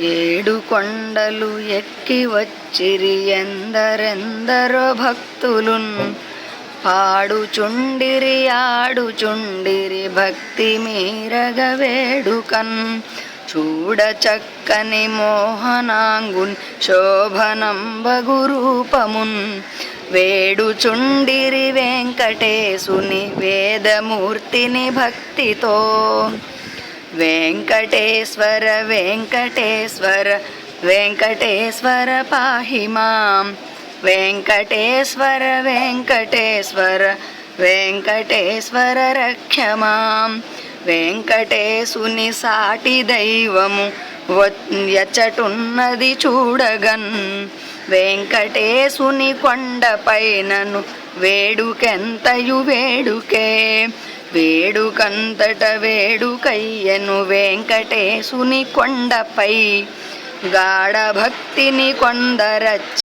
ఏడు కొండలు ఎక్కి వచ్చిరి ఎందరెందరో భక్తులున్ పాడుచుండిరి ఆడుచుండిరి భక్తి మీరగ వేడుకన్ చూడ చక్కని మోహనాంగున్ శోభనంబగు రూపమున్ వేడుచుండిరి వెంకటేశుని వేదమూర్తిని భక్తితో వెంకటేశ్వర వెంకటేశ్వర వెంకటేశ్వర పాహి మాం వెంకటేశ్వర వెంకటేశ్వర వెంకటేశ్వర రక్ష మాం వెంకటేశుని సాటి దైవము ఎచ్చటున్నది చూడగన్ వెంకటేశుని కొండపైనను వేడుకెంతయు వేడుకే వేడుకంతట వేడుకయ్యను వెంకటేశుని కొండపై గాఢ భక్తిని కొందరచ్చ